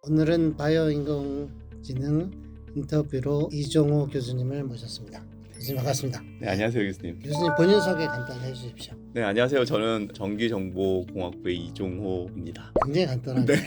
오늘은 바이오 인공지능 인터뷰로 이종호 교수님을 모셨습니다. 교수님 반갑습니다. 네, 안녕하세요 교수님. 교수님 본인 소개 간단히 해주십시오. 네, 안녕하세요. 저는 전기정보공학부의 이종호입니다. 굉장히 간단하게 네.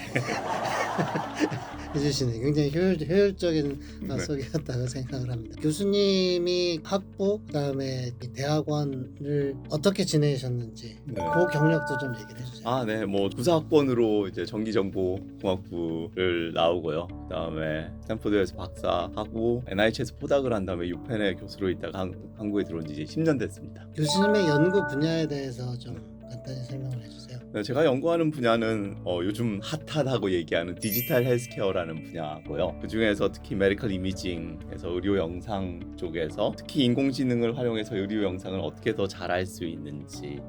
해주시네. 굉장히 효율적인 네. 소개였다고 생각을 합니다. 교수님이 학부 그다음에 대학원을 어떻게 지내셨는지 네. 그 경력도 좀 얘기를 해주세요. 네, 뭐 구사학번으로 이제 전기정보공학부를 나오고요. 그다음에 스탠포드에서 박사하고 NIH에서 포닥을 한 다음에 유펜의 교수로 있다가 한국에 들어온 지 이제 10년 됐습니다. 교수님의 연구 분야에 대해서 좀 간단히 설명을 해주세요. 네, 제가 연구하는 분야는 요즘 핫하다고 얘기하는 디지털 헬스케어라는 분야고요. 그 중에서 특히 메디컬 이미징에서 의료 영상 쪽에서 특히 인공지능을 활용해서 의료 영상을 어떻게 더 잘할 수 있는지에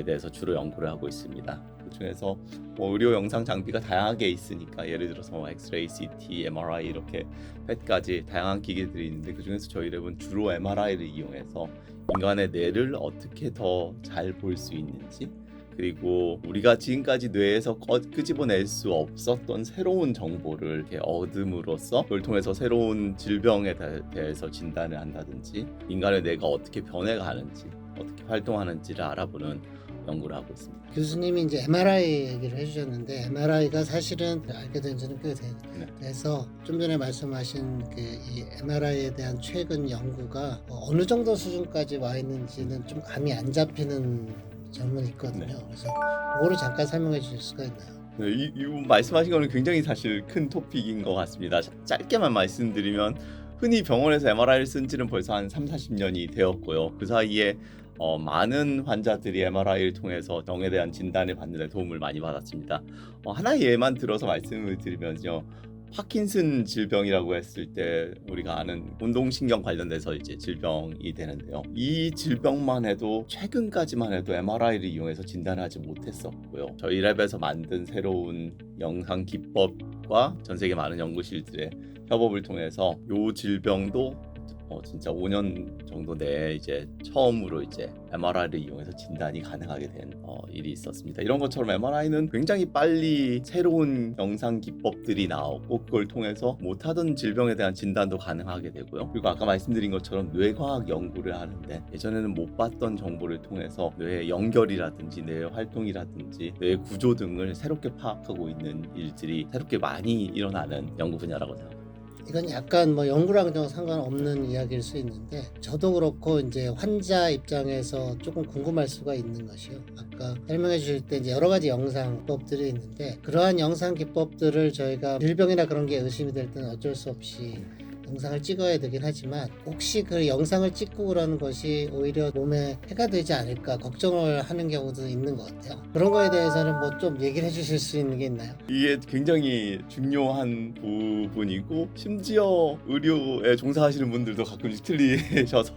대해서 주로 연구를 하고 있습니다. 그 중에서 의료 영상 장비가 다양하게 있으니까 예를 들어서 엑스레이, CT, MRI 이렇게 펫까지 다양한 기계들이 있는데 그 중에서 저희 랩은 주로 MRI를 이용해서 인간의 뇌를 어떻게 더 잘 볼 수 있는지, 그리고 우리가 지금까지 뇌에서 끄집어낼 수 없었던 새로운 정보를 이렇게 얻음으로써 그걸 통해서 새로운 질병에 대해서 진단을 한다든지 인간의 뇌가 어떻게 변해가는지 어떻게 활동하는지를 알아보는 연구를 하고 있습니다. 교수님이 이제 MRI 얘기를 해주셨는데 MRI가 사실은 알게 된 지는 꽤 돼서 좀 전에 말씀하신 이 MRI에 대한 최근 연구가 어느 정도 수준까지 와 있는지는 좀 감이 안 잡히는 점은 있거든요. 네. 그래서 그거를 잠깐 설명해 주실 수가 있나요? 네, 이 말씀하신 거는 굉장히 사실 큰 토픽인 것 같습니다. 짧게만 말씀드리면 흔히 병원에서 MRI를 쓴 지는 벌써 한 30-40년이 되었고요. 그 사이에 많은 환자들이 MRI를 통해서 병에 대한 진단을 받는 데 도움을 많이 받았습니다. 하나의 예만 들어서 말씀을 드리면요. 파킨슨 질병이라고 했을 때 우리가 아는 운동신경 관련돼서 이제 질병이 되는데요. 이 질병만 해도 최근까지만 해도 MRI를 이용해서 진단하지 못했었고요. 저희 랩에서 만든 새로운 영상 기법과 전 세계 많은 연구실들의 협업을 통해서 이 질병도 진짜 5년 정도 내에 이제 처음으로 이제 MRI를 이용해서 진단이 가능하게 된 일이 있었습니다. 이런 것처럼 MRI는 굉장히 빨리 새로운 영상 기법들이 나오고 그걸 통해서 못하던 질병에 대한 진단도 가능하게 되고요. 그리고 아까 말씀드린 것처럼 뇌과학 연구를 하는데 예전에는 못 봤던 정보를 통해서 뇌의 연결이라든지 뇌의 활동이라든지 뇌의 구조 등을 새롭게 파악하고 있는 일들이 새롭게 많이 일어나는 연구 분야라고 생각합니다. 이건 약간 연구랑 좀 상관없는 이야기일 수 있는데 저도 그렇고 이제 환자 입장에서 조금 궁금할 수가 있는 것이요. 아까 설명해 주실 때 이제 여러 가지 영상 기법들이 있는데 그러한 영상 기법들을 저희가 질병이나 그런 게 의심이 될 때는 어쩔 수 없이 영상을 찍어야 되긴 하지만 혹시 그 영상을 찍고 그러는 것이 오히려 몸에 해가 되지 않을까 걱정을 하는 경우도 있는 것 같아요. 그런 거에 대해서는 뭐 좀 얘기를 해주실 수 있는 게 있나요? 이게 굉장히 중요한 부분이고 심지어 의료에 종사하시는 분들도 가끔씩 틀리셔서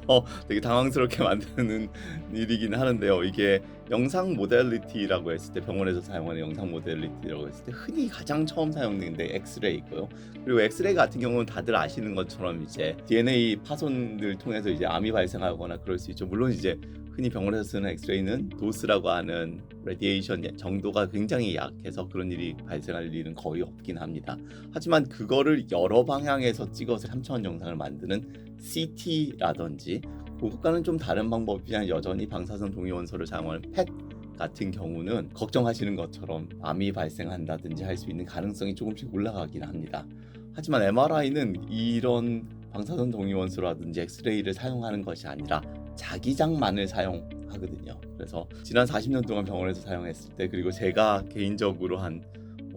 되게 당황스럽게 만드는 일이긴 하는데요. 이게 영상 모델리티라고 했을 때 병원에서 사용하는 영상 모델리티라고 했을 때 흔히 가장 처음 사용되는 게 엑스레이고요. 그리고 엑스레이 같은 경우는 다들 아시는 것처럼 이제 DNA 파손을 통해서 이제 암이 발생하거나 그럴 수 있죠. 물론 이제 흔히 병원에서 쓰는 엑스레이는 도스라고 하는 레디에이션 정도가 굉장히 약해서 그런 일이 발생할 일은 거의 없긴 합니다. 하지만 그거를 여러 방향에서 찍어서 3차원 영상을 만드는 CT라든지 그것과는 좀 다른 방법이지만 여전히 방사선 동위원소를 사용하는 펫 같은 경우는 걱정하시는 것처럼 암이 발생한다든지 할 수 있는 가능성이 조금씩 올라가긴 합니다. 하지만 MRI는 이런 방사선 동위원소라든지 엑스레이를 사용하는 것이 아니라 자기장만을 사용하거든요. 그래서 지난 40년 동안 병원에서 사용했을 때 그리고 제가 개인적으로 한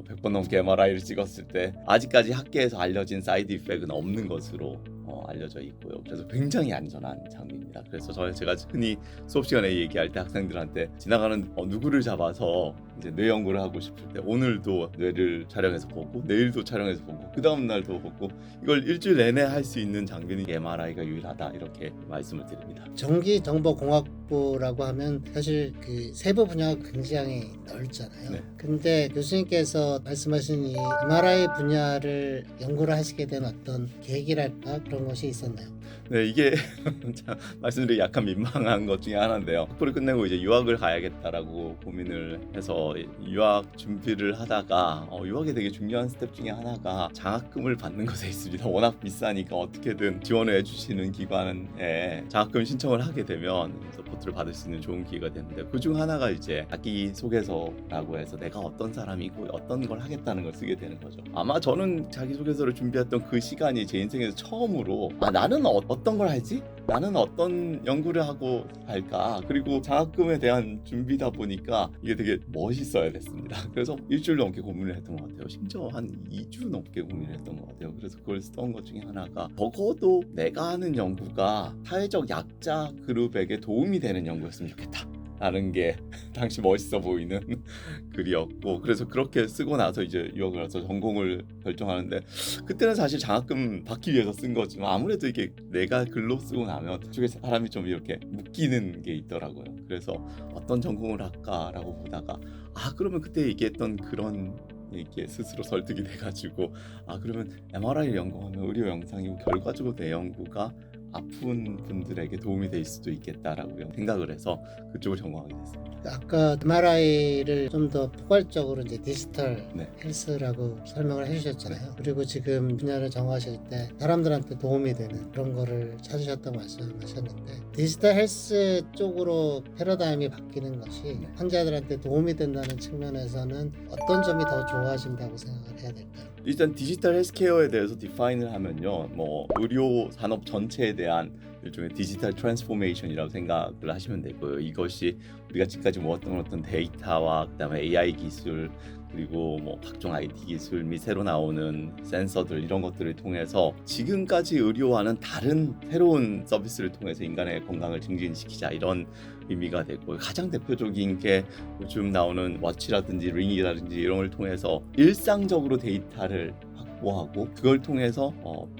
100번 넘게 MRI를 찍었을 때 아직까지 학계에서 알려진 사이드 이펙트는 없는 것으로 알려져 있고요. 그래서 굉장히 안전한 장비입니다. 그래서 제가 흔히 수업 시간에 얘기할 때 학생들한테 지나가는 누구를 잡아서 이제 뇌 연구를 하고 싶을 때 오늘도 뇌를 촬영해서 보고 내일도 촬영해서 보고 그 다음 날도 보고 이걸 일주일 내내 할 수 있는 장비는 MRI가 유일하다 이렇게 말씀을 드립니다. 전기정보공학부라고 하면 사실 그 세부 분야가 굉장히 넓잖아요. 네. 근데 교수님께서 말씀하신 이 MRI 분야를 연구를 하시게 된 어떤 계기랄까 그런 것이 있었나요? 네, 이게 참 말씀드리기 약간 민망한 것 중에 하나인데요. 학부를 끝내고 이제 유학을 가야겠다라고 고민을 해서 유학 준비를 하다가 유학에 되게 중요한 스텝 중에 하나가 장학금을 받는 것에 있습니다. 워낙 비싸니까 어떻게든 지원을 해주시는 기관에 장학금 신청을 하게 되면 서포트를 받을 수 있는 좋은 기회가 되는데 그중 하나가 이제 자기 소개서라고 해서 내가 어떤 사람이고 어떤 걸 하겠다는 걸 쓰게 되는 거죠. 아마 저는 자기소개서를 준비했던 그 시간이 제 인생에서 처음으로 나는 어떤 걸 할지? 나는 어떤 연구를 하고 할까? 그리고 장학금에 대한 준비다 보니까 이게 되게 멋있어야 됐습니다. 그래서 일주일 넘게 고민을 했던 것 같아요. 심지어 한 2주 넘게 고민을 했던 것 같아요. 그래서 그걸 썼던 것 중에 하나가 적어도 내가 하는 연구가 사회적 약자 그룹에게 도움이 되는 연구였으면 좋겠다. 라는 게 당시 멋있어 보이는 글이었고 그래서 그렇게 쓰고 나서 이제 유학을 가서 전공을 결정하는데 그때는 사실 장학금 받기 위해서 쓴 거지만 아무래도 이게 내가 글로 쓰고 나면 그쪽에 사람이 좀 이렇게 묶이는 게 있더라고요. 그래서 어떤 전공을 할까라고 보다가 그러면 그때 얘기했던 그런 이게 스스로 설득이 돼가지고 그러면 MRI를 연구하면 의료 영상이고 결과적으로 내 연구가 아픈 분들에게 도움이 될 수도 있겠다라고 생각을 해서 그쪽을 전공하게 됐습니다. 아까 MRI를 좀 더 포괄적으로 이제 디지털 네. 헬스라고 설명을 해주셨잖아요. 그리고 지금 분야를 정하실 때 사람들한테 도움이 되는 그런 거를 찾으셨다고 말씀하셨는데 디지털 헬스 쪽으로 패러다임이 바뀌는 것이 환자들한테 도움이 된다는 측면에서는 어떤 점이 더 좋아진다고 생각을 해야 될까요? 일단 디지털 헬스케어에 대해서 디파인을 하면요, 뭐 의료 산업 전체에 대한 일종의 디지털 트랜스포메이션이라고 생각을 하시면 되고요. 이것이 우리가 지금까지 모았던 어떤 데이터와 그다음에 AI 기술 그리고 뭐 각종 IT 기술 및 새로 나오는 센서들 이런 것들을 통해서 지금까지 의료와는 다른 새로운 서비스를 통해서 인간의 건강을 증진시키자 이런 의미가 되고 가장 대표적인 게 요즘 나오는 워치라든지 링이라든지 이런 걸 통해서 일상적으로 데이터를 확보하고 그걸 통해서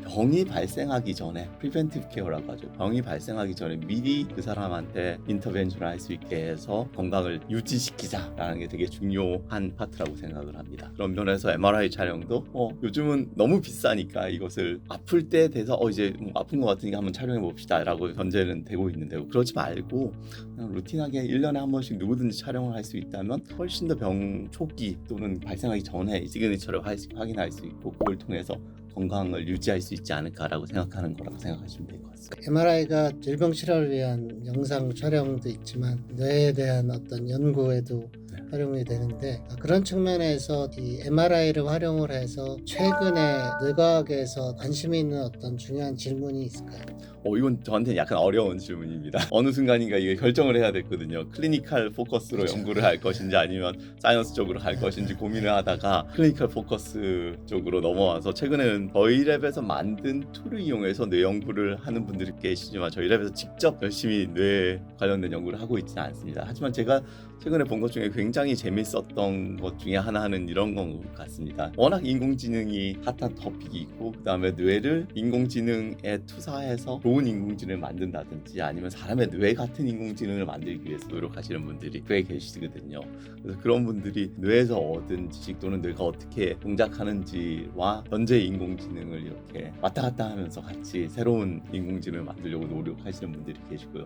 병이 발생하기 전에 프리벤티브 케어라고 하죠. 병이 발생하기 전에 미리 그 사람한테 인터벤션을 할 수 있게 해서 건강을 유지시키자라는 게 되게 중요한 파트라고 생각을 합니다. 그런 면에서 MRI 촬영도 요즘은 너무 비싸니까 이것을 아플 때 돼서 이제 아픈 것 같으니까 한번 촬영해 봅시다 라고 견제는 되고 있는데요. 그러지 말고 그냥 루틴하게 1년에 한 번씩 누구든지 촬영을 할 수 있다면 훨씬 더 병 초기 또는 발생하기 전에 시그니처를 확인할 수 있고 그걸 통해서 건강을 유지할 수 있지 않을까라고 생각하는 거라고 생각하시면 될 것 같습니다. MRI가 질병 치료를 위한 영상 촬영도 있지만 뇌에 대한 어떤 연구에도 활용이 되는데 그런 측면에서 이 MRI를 활용을 해서 최근에 뇌과학에서 관심이 있는 어떤 중요한 질문이 있을까요? 이건 저한테는 약간 어려운 질문입니다. 어느 순간인가 이게 결정을 해야 됐거든요. 클리니컬 포커스로 연구를 할 것인지 아니면 사이언스 쪽으로 갈 것인지 고민을 하다가 클리니컬 포커스 쪽으로 넘어와서 최근에는 저희 랩에서 만든 툴을 이용해서 뇌 연구를 하는 분들이 계시지만 저희 랩에서 직접 열심히 뇌 관련된 연구를 하고 있지는 않습니다. 하지만 제가 최근에 본 것 중에 굉장히 재밌었던 것 중에 하나는 이런 것 같습니다. 워낙 인공지능이 핫한 토픽이 있고 그 다음에 뇌를 인공지능에 투사해서 좋은 인공지능을 만든다든지 아니면 사람의 뇌 같은 인공지능을 만들기 위해서 노력하시는 분들이 꽤 계시거든요. 그래서 그런 분들이 뇌에서 얻은 지식 또는 뇌가 어떻게 동작하는지와 현재의 인공지능을 이렇게 왔다 갔다 하면서 같이 새로운 인공지능을 만들려고 노력하시는 분들이 계시고요.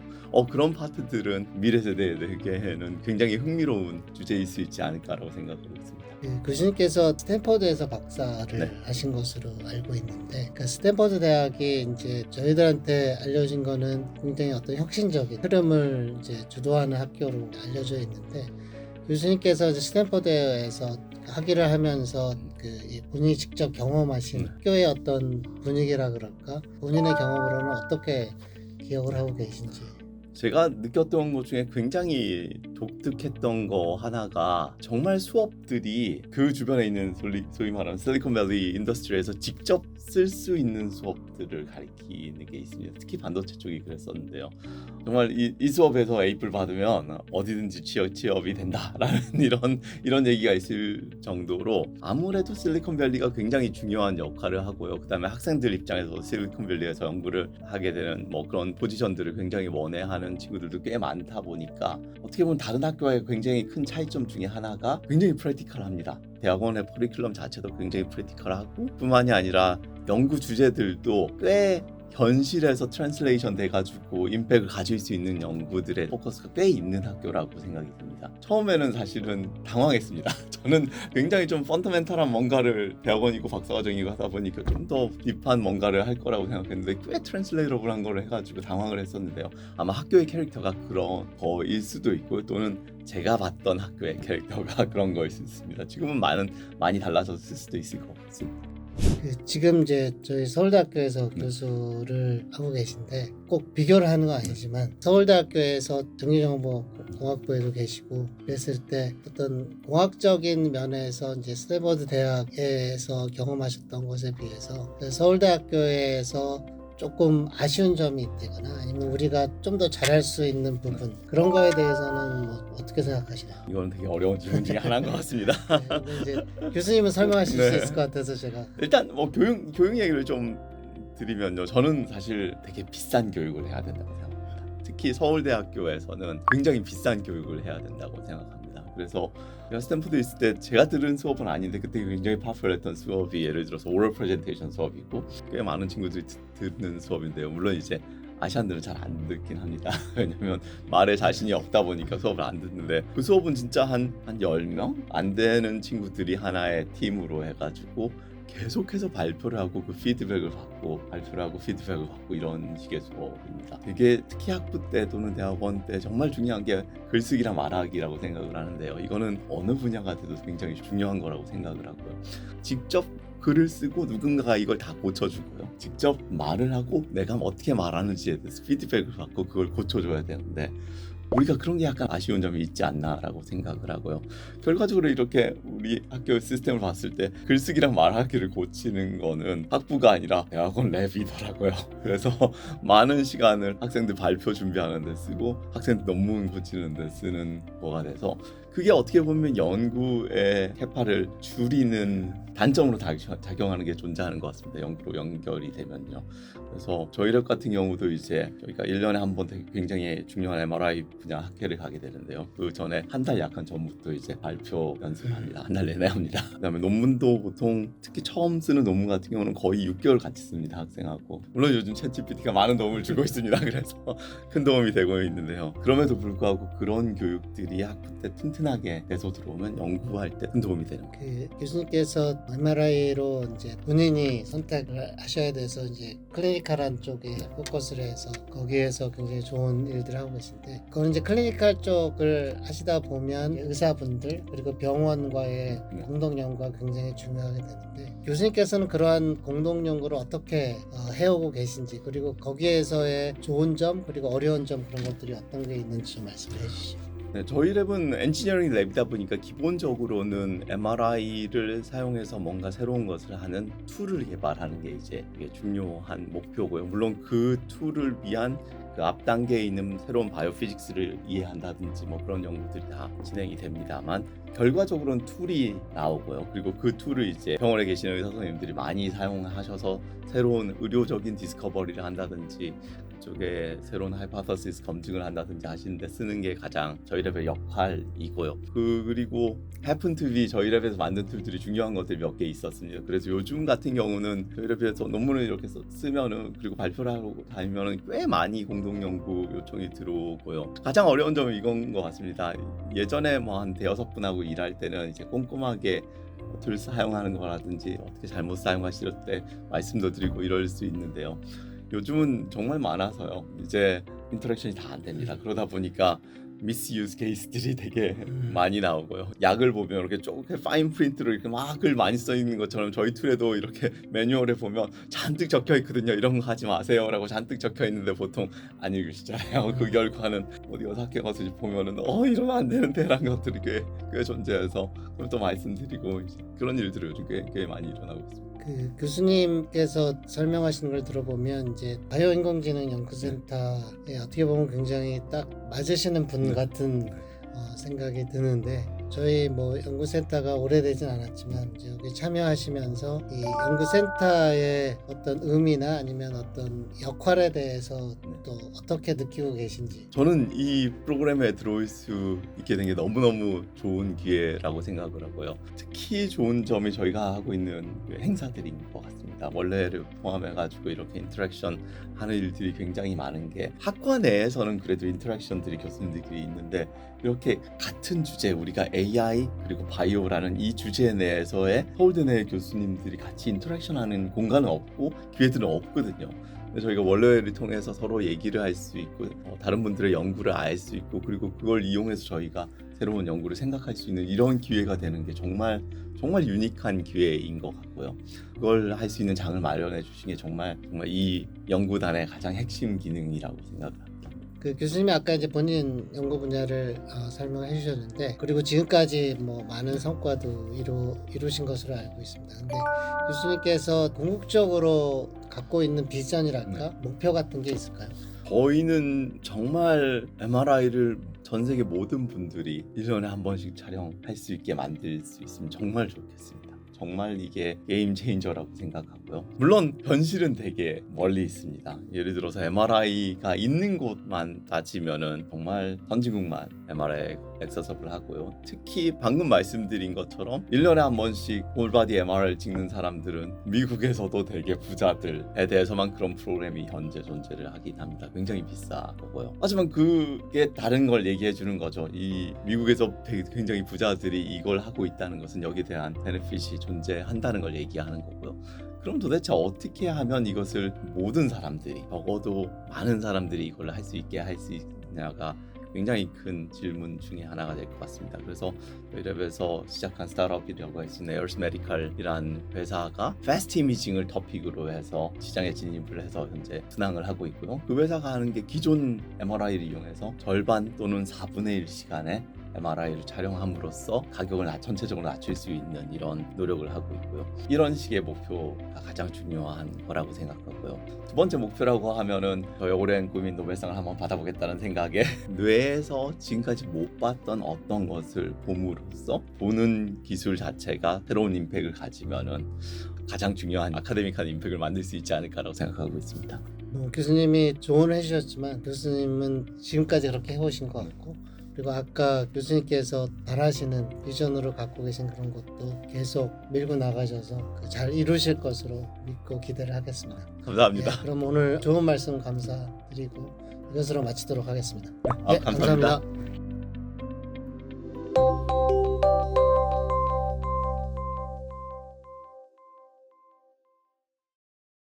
그런 파트들은 미래 세대에게는 굉장히 흥미로운 주제일 수 있지 않을까라고 생각하고 있습니다. 교수님께서 스탠퍼드에서 박사를 하신 것으로 알고 있는데 그러니까 스탠퍼드 대학이 이제 저희들한테 알려진 거는 굉장히 어떤 혁신적인 흐름을 이제 주도하는 학교로 알려져 있는데 교수님께서 이제 스탠퍼드에서 학위를 하면서 본인이 직접 경험하신 학교의 어떤 분위기라 그럴까 본인의 경험으로는 어떻게 기억을 하고 계신지. 제가 느꼈던 것 중에 굉장히 독특했던 거 하나가 정말 수업들이 그 주변에 있는 소위 말하는 실리콘밸리 인더스트리에서 직접 쓸 수 있는 수업들을 가리키는 게 있습니다. 특히 반도체 쪽이 그랬었는데요. 정말 이 수업에서 A뿔 받으면 어디든지 취업이 된다라는 이런 얘기가 있을 정도로 아무래도 실리콘밸리가 굉장히 중요한 역할을 하고요. 그다음에 학생들 입장에서 실리콘밸리에서 연구를 하게 되는 뭐 그런 포지션들을 굉장히 원해하는 친구들도 꽤 많다 보니까 어떻게 보면 다른 학교와의 굉장히 큰 차이점 중에 하나가 굉장히 프랙티컬합니다. 대학원의 커리큘럼 자체도 굉장히 프랙티컬하고 뿐만이 아니라 연구 주제들도 꽤 현실에서 트랜슬레이션 돼가지고 임팩을 가질 수 있는 연구들의 포커스가 꽤 있는 학교라고 생각이 듭니다. 처음에는 사실은 당황했습니다. 저는 굉장히 좀 펀더멘탈한 뭔가를 대학원이고 박사과정이고 하다 보니까 좀 더 딥한 뭔가를 할 거라고 생각했는데 꽤 트랜슬레이터블한 걸 해가지고 당황을 했었는데요. 아마 학교의 캐릭터가 그런 거일 수도 있고 또는 제가 봤던 학교의 캐릭터가 그런 거일 수 있습니다. 지금은 많이 달라졌을 수도 있을 것 같습니다. 지금 이제 저희 서울대학교에서 교수를 하고 계신데 꼭 비교를 하는 건 아니지만 서울대학교에서 정보정보공학부에도 계시고 그랬을 때 어떤 공학적인 면에서 이제 스탠퍼드 대학에서 경험하셨던 것에 비해서 서울대학교에서 조금 아쉬운 점이 있다거나 아니면 우리가 좀 더 잘할 수 있는 부분 그런 거에 대해서는 뭐 어떻게 생각하시나요? 이건 되게 어려운 질문 중에 하나인 것 같습니다. 네, 이제 교수님은 설명하실 네. 수 있을 것 같아서 제가 일단 뭐 교육 얘기를 좀 드리면요. 저는 사실 되게 비싼 교육을 해야 된다고 생각합니다. 특히 서울대학교에서는 굉장히 비싼 교육을 해야 된다고 생각합니다. 그래서 제가 스탠포드에 있을 때 제가 들은 수업은 아닌데 그때 굉장히 파퓰했던 수업이 예를 들어서 오럴 프레젠테이션 수업이고 꽤 많은 친구들이 듣는 수업인데요. 물론 이제 아시안들은 잘 안 듣긴 합니다. 왜냐면 말에 자신이 없다 보니까 수업을 안 듣는데 그 수업은 진짜 한 10명 안 되는 친구들이 하나의 팀으로 해가지고 계속해서 발표를 하고 그 피드백을 받고 발표를 하고 피드백을 받고 이런 식의 수업입니다. 되게 특히 학부 때 또는 대학원 때 정말 중요한 게 글쓰기랑 말하기라고 생각을 하는데요. 이거는 어느 분야가 돼도 굉장히 중요한 거라고 생각을 하고요. 직접 글을 쓰고 누군가가 이걸 다 고쳐주고요. 직접 말을 하고 내가 어떻게 말하는지에 대해서 피드백을 받고 그걸 고쳐줘야 되는데 우리가 그런 게 약간 아쉬운 점이 있지 않나라고 생각을 하고요. 결과적으로 이렇게 우리 학교 시스템을 봤을 때 글쓰기랑 말하기를 고치는 거는 학부가 아니라 대학원 랩이더라고요. 그래서 많은 시간을 학생들 발표 준비하는 데 쓰고 학생들 논문 고치는 데 쓰는 거가 돼서 그게 어떻게 보면 연구의 캐파를 줄이는 단점으로 작용하는 게 존재하는 것 같습니다. 연구로 연결이 되면요. 그래서 저희 랩 같은 경우도 이제 저희가 1년에 한 번 굉장히 중요한 MRI 분야 학회를 가게 되는데요. 그 전에 한 달 약간 전부터 이제 발표 연습합니다. 한 달 내내 합니다. 그다음에 논문도 보통 특히 처음 쓰는 논문 같은 경우는 거의 6개월 같이 씁니다. 학생하고. 물론 요즘 챗GPT가 많은 도움을 주고 있습니다. 그래서 큰 도움이 되고 있는데요. 그럼에도 불구하고 그런 교육들이 학부 때 튼튼하게 돼서 들어오면 연구할 때 큰 도움이 되는 거예요. 교수님께서 MRI로 이제 본인이 선택을 하셔야 돼서 이제 클리니컬한 쪽에 포커스를 해서 거기에서 굉장히 좋은 일들을 하고 계신데 그건 이제 클리니컬 쪽을 하시다 보면 의사분들 그리고 병원과의 공동 연구가 굉장히 중요하게 되는데 교수님께서는 그러한 공동 연구를 어떻게 해오고 계신지 그리고 거기에서의 좋은 점 그리고 어려운 점 그런 것들이 어떤 게 있는지 좀 말씀해 주시죠. 네, 저희 랩은 엔지니어링 랩이다 보니까 기본적으로는 MRI를 사용해서 뭔가 새로운 것을 하는 툴을 개발하는 게 이제 되게 중요한 목표고요. 물론 그 툴을 위한 그 앞 단계에 있는 새로운 바이오피직스를 이해한다든지 뭐 그런 연구들이 다 진행이 됩니다만 결과적으로는 툴이 나오고요. 그리고 그 툴을 이제 병원에 계시는 의사 선생님들이 많이 사용하셔서 새로운 의료적인 디스커버리를 한다든지 쪽에 새로운 하이파서시스 검증을 한다든지 하시는데 쓰는 게 가장 저희 랩의 역할이고요. 그리고 happen to be 저희 랩에서 만든 툴들이 중요한 것들이 몇 개 있었습니다. 그래서 요즘 같은 경우는 저희 랩에서 논문을 이렇게 쓰면은 그리고 발표를 하고 다니면은 꽤 많이 공동 연구 요청이 들어오고요. 가장 어려운 점은 이건 것 같습니다. 예전에 뭐 한 대여섯 분하고 일할 때는 이제 꼼꼼하게 툴 사용하는 거라든지 어떻게 잘못 사용하실 때 말씀도 드리고 이럴 수 있는데요. 요즘은 정말 많아서요. 이제 인터랙션이 다 안 됩니다. 그러다 보니까 미스유즈 케이스들이 되게 많이 나오고요. 약을 보면 이렇게 조금 파인 프린트로 이렇게 막 글 많이 써 있는 것처럼 저희 툴에도 이렇게 매뉴얼에 보면 잔뜩 적혀 있거든요. 이런 거 하지 마세요라고 잔뜩 적혀 있는데 보통 안 읽으시잖아요. 그 결과는 어디 학교 가서 보면은 이러면 안 되는데라는 것들이 꽤 존재해서 그걸 또 말씀드리고 그런 일들이 요즘 꽤 많이 일어나고 있습니다. 교수님께서 설명하시는 걸 들어보면 이제 바이오 인공지능 연구센터에 어떻게 보면 굉장히 딱 맞으시는 분 같은 생각이 드는데 저희 뭐 연구센터가 오래되진 않았지만 이제 여기 참여하시면서 이 연구센터의 어떤 의미나 아니면 어떤 역할에 대해서 또 어떻게 느끼고 계신지. 저는 이 프로그램에 들어올 수 있게 된 게 너무너무 좋은 기회라고 생각을 하고요. 특히 좋은 점이 저희가 하고 있는 행사들인 것 같습니다. 있습니다. 원래를 포함해가지고 이렇게 인터랙션 하는 일들이 굉장히 많은 게 학과 내에서는 그래도 인터랙션들이 교수님들끼리 있는데 이렇게 같은 주제 우리가 AI 그리고 바이오라는 이 주제 내에서의 서울대 내 교수님들이 같이 인터랙션하는 공간은 없고 기회들은 없거든요. 저희가 원래를 통해서 서로 얘기를 할 수 있고 다른 분들의 연구를 알 수 있고 그리고 그걸 이용해서 저희가 새로운 연구를 생각할 수 있는 이런 기회가 되는 게 정말 유니크한 기회인 것 같고요. 그걸 할 수 있는 장을 마련해 주신 게 정말 이 연구단의 가장 핵심 기능이라고 생각합니다. 그 교수님이 아까 이제 본인 연구 분야를 설명해 주셨는데 그리고 지금까지 뭐 많은 성과도 이루신 것으로 알고 있습니다. 근데 교수님께서 궁극적으로 갖고 있는 비전이랄까 목표 같은 게 있을까요? 저희는 정말 MRI를 전 세계 모든 분들이 1년에 한 번씩 촬영할 수 있게 만들 수 있으면 정말 좋겠습니다. 정말 이게 게임 체인저라고 생각하고요. 물론 현실은 되게 멀리 있습니다. 예를 들어서 MRI가 있는 곳만 따지면은 정말 선진국만 MRI 액세서블 하고요. 특히 방금 말씀드린 것처럼 1년에 한 번씩 홀바디 MRI를 찍는 사람들은 미국에서도 되게 부자들에 대해서만 그런 프로그램이 현재 존재를 하긴 합니다. 굉장히 비싸고요. 하지만 그게 다른 걸 얘기해 주는 거죠. 이 미국에서 되게 굉장히 부자들이 이걸 하고 있다는 것은 여기에 대한 베네핏이 존재한다는 걸 얘기하는 거고요. 그럼 도대체 어떻게 하면 이것을 모든 사람들이 적어도 많은 사람들이 이걸 할 수 있게 할 수 있냐가 굉장히 큰 질문 중에 하나가 될 것 같습니다. 그래서 저희 랩에서 시작한 스타트업이라고 할 수 있는 에어스 메디컬이라는 회사가 패스트 이미징을 토픽으로 해서 시장에 진입을 해서 현재 순항을 하고 있고요. 그 회사가 하는 게 기존 MRI를 이용해서 절반 또는 4분의 1 시간에 MRI를 촬영함으로써 가격을 전체적으로 낮출 수 있는 이런 노력을 하고 있고요. 이런 식의 목표가 가장 중요한 거라고 생각하고요. 두 번째 목표라고 하면은 저희 오랜 꿈인 노벨상을 한번 받아보겠다는 생각에 뇌에서 지금까지 못 봤던 어떤 것을 봄으로써 보는 기술 자체가 새로운 임팩을 가지면은 가장 중요한 아카데믹한 임팩을 만들 수 있지 않을까라고 생각하고 있습니다. 교수님이 조언을 해주셨지만 교수님은 지금까지 그렇게 해오신 것 같고 그리고 아까 교수님께서 바라시는 비전으로 갖고 계신 그런 것도 계속 밀고 나가셔서 잘 이루실 것으로 믿고 기대를 하겠습니다. 감사합니다. 그럼 오늘 좋은 말씀 감사드리고 이것으로 마치도록 하겠습니다. 감사합니다.